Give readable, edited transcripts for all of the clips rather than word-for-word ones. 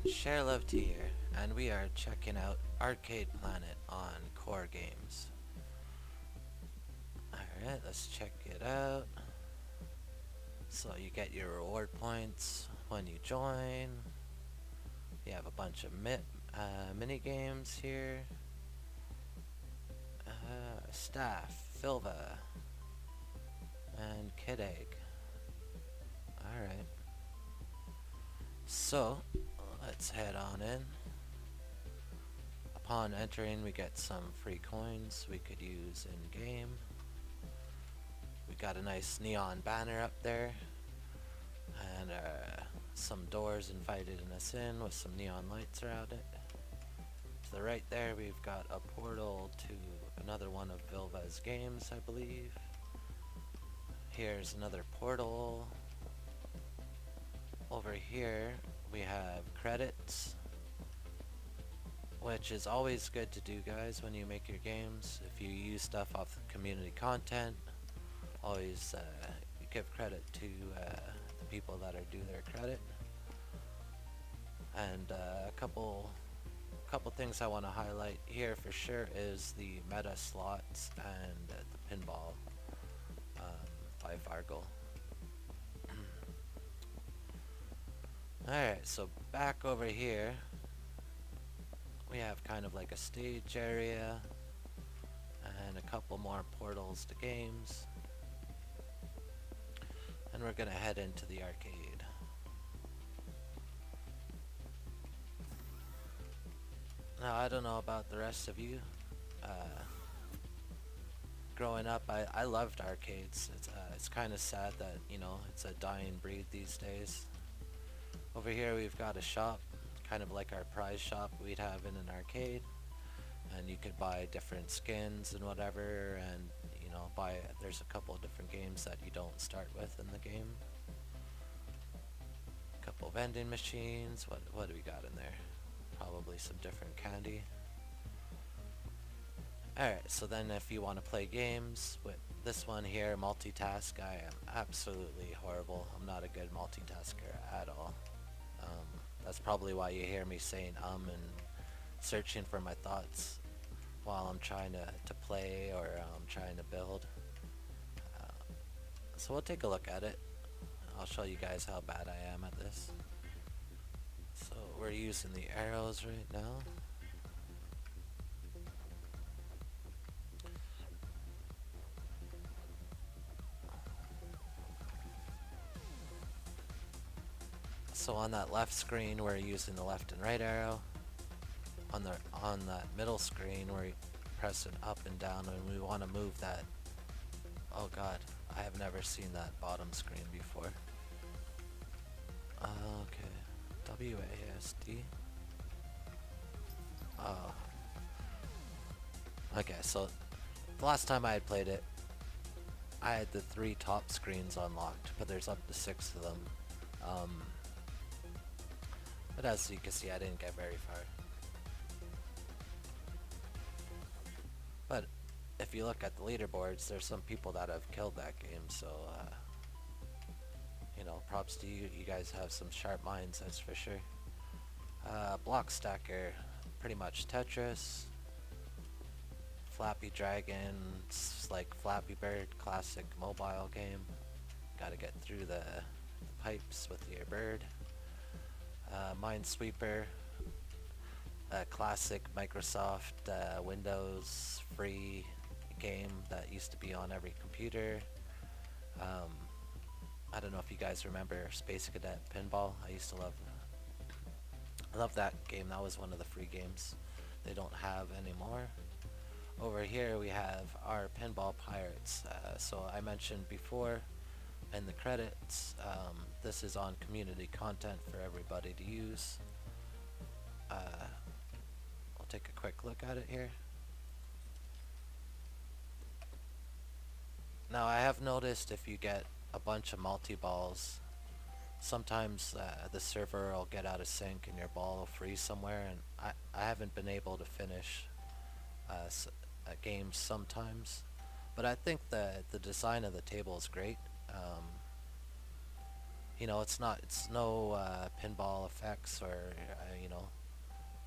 Share Love here, and we are checking out Arcade Planet on Core Games. Alright, let's check it out. So you get your reward points when you join. You have a bunch of mini games here. Staff, Filva, and Cadet. Alright. So, let's head on in. Upon entering, we get some free coins we could use in-game. We got a nice neon banner up there, and some doors inviting us in with some neon lights around it. To the right there, we've got a portal to another one of Vilva's games, I believe. Here's another portal. Over here, we have credits, which is always good to do, guys, when you make your games. If you use stuff off the community content, always give credit to the people that are due their credit. And a couple things I want to highlight here for sure is the meta slots and the pinball by Fargle. Alright, so back over here, we have kind of like a stage area and a couple more portals to games. And we're gonna head into the arcade. Now, I don't know about the rest of you. Growing up, I loved arcades. It's kind of sad that, you know, it's a dying breed these days. Over here we've got a shop, kind of like our prize shop we'd have in an arcade. And you could buy different skins and whatever, and, you know, there's a couple of different games that you don't start with in the game. A couple vending machines. What do we got in there? Probably some different candy. Alright, so then if you want to play games with this one here, multitask, I am absolutely horrible. I'm not a good multitasker at all. That's probably why you hear me saying and searching for my thoughts while I'm trying to play or I'm trying to build. So we'll take a look at it. I'll show you guys how bad I am at this. So we're using the arrows right now. So on that left screen, we're using the left and right arrow. On that middle screen, we're pressing up and down, and we want to move that. Oh god, I have never seen that bottom screen before. Okay, WASD. Oh. Okay, so the last time I had played it, I had the 3 top screens unlocked, but there's up to 6 of them. But as you can see, I didn't get very far. But if you look at the leaderboards, there's some people that have killed that game, so you know, props to you. You guys have some sharp minds, that's for sure. Block Stacker, pretty much Tetris. Flappy Dragon, it's like Flappy Bird, classic mobile game. Gotta get through the pipes with your bird. Minesweeper, a classic Microsoft Windows free game that used to be on every computer. I don't know if you guys remember Space Cadet Pinball. I used to love that game. That was one of the free games they don't have anymore. Over here we have our Pinball Pirates. So I mentioned before in the credits, this is on community content for everybody to use. I'll take a quick look at it here. Now I have noticed if you get a bunch of multi-balls, sometimes the server will get out of sync and your ball will freeze somewhere, and I haven't been able to finish games sometimes. But I think the design of the table is great. You know, it's no pinball effects or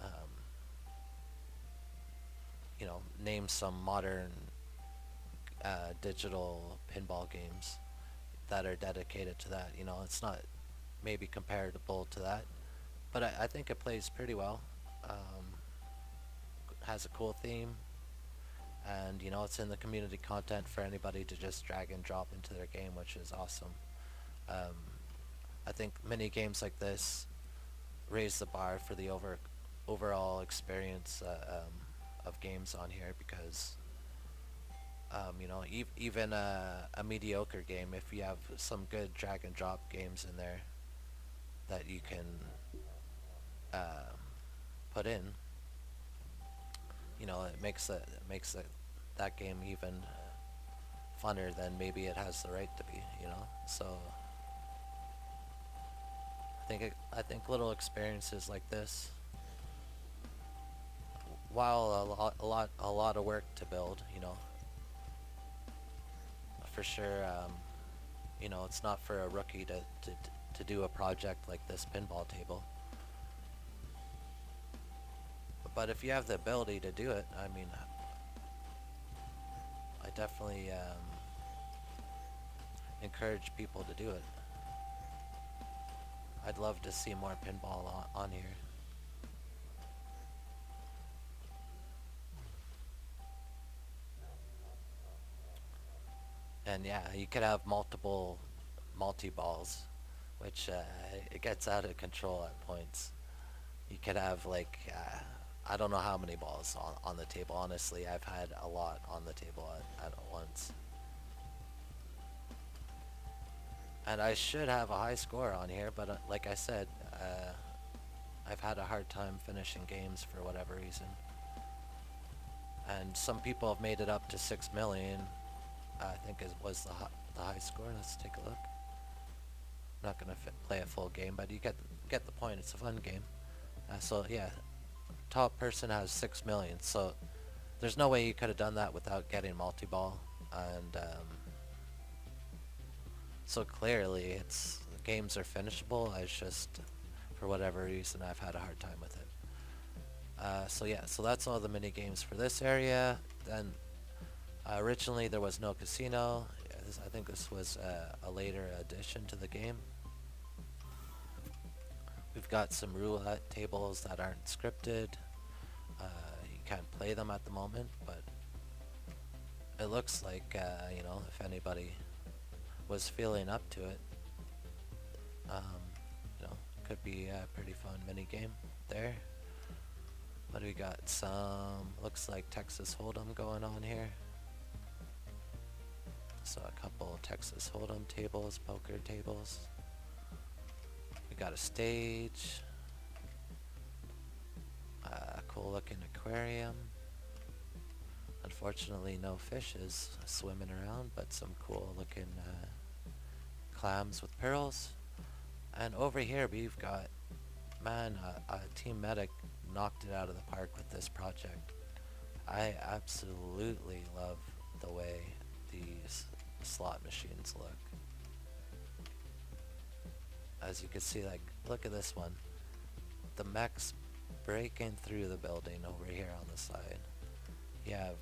um, name some modern digital pinball games that are dedicated to that. It's not maybe comparable to that, but I think it plays pretty well. Um, has a cool theme, and it's in the community content for anybody to just drag and drop into their game, which is awesome. Um, I think mini games like this raise the bar for the overall experience of games on here because even a mediocre game, if you have some good drag and drop games in there that you can uh, put in, it makes that game even funner than maybe it has the right to be. So I think little experiences like this, while a lot of work to build, for sure, it's not for a rookie to do a project like this pinball table. But if you have the ability to do it, I mean, I definitely encourage people to do it. I'd love to see more pinball on here. And yeah, you could have multiple multi-balls, which it gets out of control at points. You could have like, I don't know how many balls on the table. Honestly, I've had a lot on the table at once. And I should have a high score on here, but like I said, I've had a hard time finishing games for whatever reason. And some people have made it up to 6 million. I think it was the high score. Let's take a look. I'm not gonna play a full game, but you get the point. It's a fun game. So yeah, top person has 6 million. So there's no way you could have done that without getting multi-ball. And so clearly, games are finishable. It's just, for whatever reason, I've had a hard time with it. So yeah, so that's all the mini games for this area. Then originally there was no casino. I think this was a later addition to the game. We've got some roulette tables that aren't scripted. You can't play them at the moment, but it looks like if anybody was feeling up to it, could be a pretty fun mini game there. But we got looks like Texas Hold'em going on here. So a couple Texas Hold'em tables, poker tables. We got a stage. A cool looking aquarium. Unfortunately no fishes swimming around, but some cool looking clams with pearls. And over here we've got, man, Team Medic knocked it out of the park with this project. I absolutely love the way these slot machines look. As you can see, like, look at this one. The mech's breaking through the building over here on the side. You have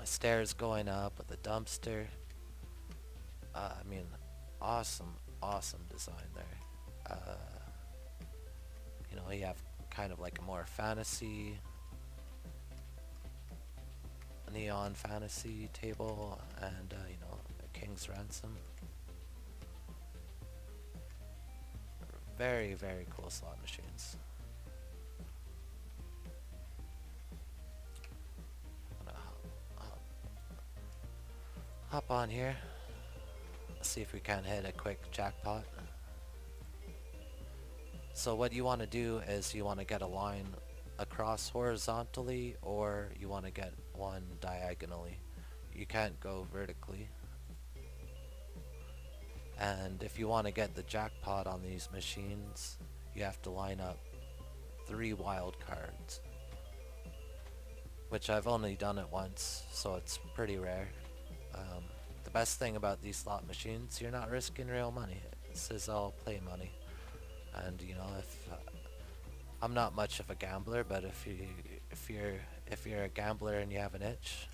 stairs going up with a dumpster. I mean, awesome design there. You have kind of like a more fantasy, neon fantasy table, and a King's Ransom. Very, very cool slot machines. I'm gonna hop on here. See if we can hit a quick jackpot. So what you want to do is you want to get a line across horizontally, or you want to get one diagonally. You can't go vertically. And if you want to get the jackpot on these machines, you have to line up 3 wild cards, which I've only done it once, so it's pretty rare. The best thing about these slot machines, you're not risking real money. This is all play money. And you know, if I'm not much of a gambler, but if you're if you're a gambler and you have an itch,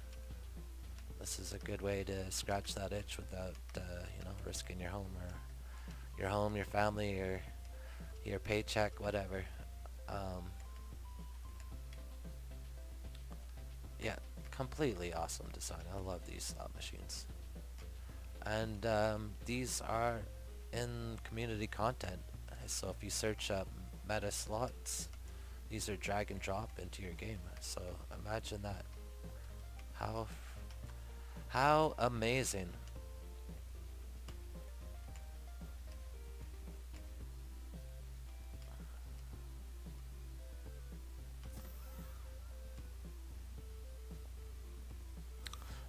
this is a good way to scratch that itch without you know, risking your home, your family, your paycheck, whatever. Um, yeah, completely awesome design. I love these slot machines, and these are in community content. So if you search up meta slots, these are drag and drop into your game. So imagine that. How how amazing.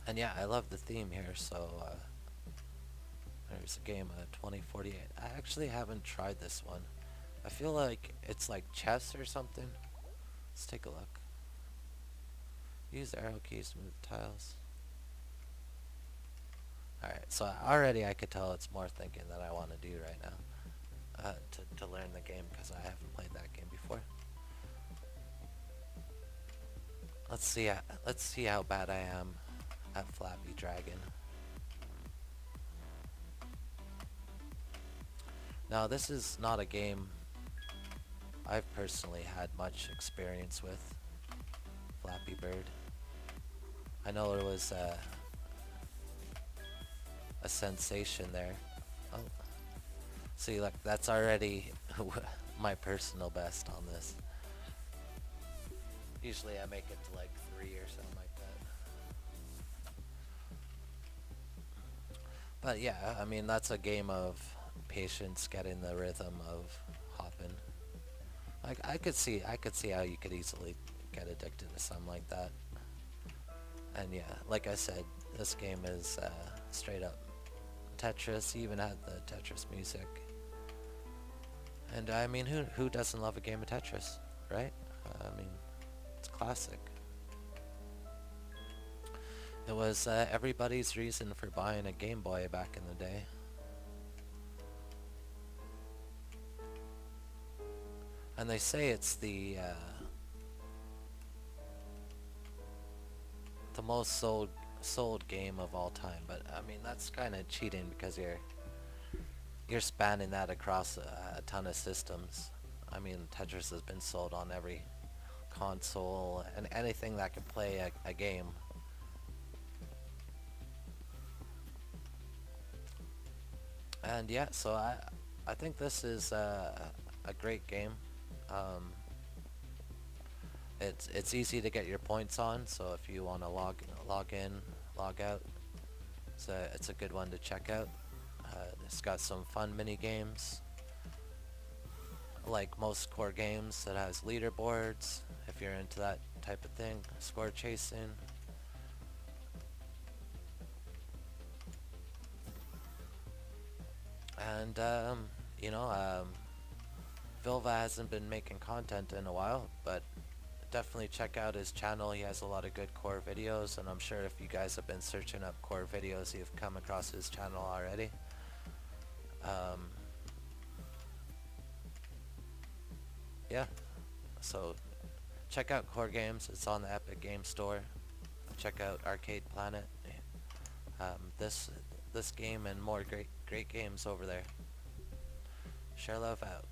And yeah, I love the theme here. So there's a game, 2048. I actually haven't tried this one. I feel like it's like chess or something. Let's take a look. Use the arrow keys to move the tiles. Alright, so already I could tell it's more thinking than I want to do right now. To learn the game, because I haven't played that game before. Let's see how bad I am at Flappy Dragon. Now this is not a game I've personally had much experience with. Flappy Bird. I know there was a sensation there. Oh, see, look, that's already my personal best on this. Usually I make it to like 3 or something like that. But yeah, I mean, that's a game of patience, getting the rhythm of hopping. Like I could see how you could easily get addicted to something like that. And yeah, like I said, this game is straight up Tetris. You even had the Tetris music. And I mean, who doesn't love a game of Tetris, right? I mean, it's classic. It was everybody's reason for buying a Game Boy back in the day. And they say it's the most sold game of all time, but I mean that's kind of cheating because you're spanning that across a ton of systems. I mean, Tetris has been sold on every console and anything that can play a game. And yeah, so I think this is a great game. Um, it's easy to get your points on, so if you want to log in, log out, it's a good one to check out. It's got some fun mini games. Like most core games, it has leaderboards if you're into that type of thing, score chasing. And you know, Vilva hasn't been making content in a while, but definitely check out his channel. He has a lot of good core videos, and I'm sure if you guys have been searching up core videos, you've come across his channel already. Yeah, so check out Core Games. It's on the Epic Game Store. Check out Arcade Planet. This game and more great games over there. Share love out.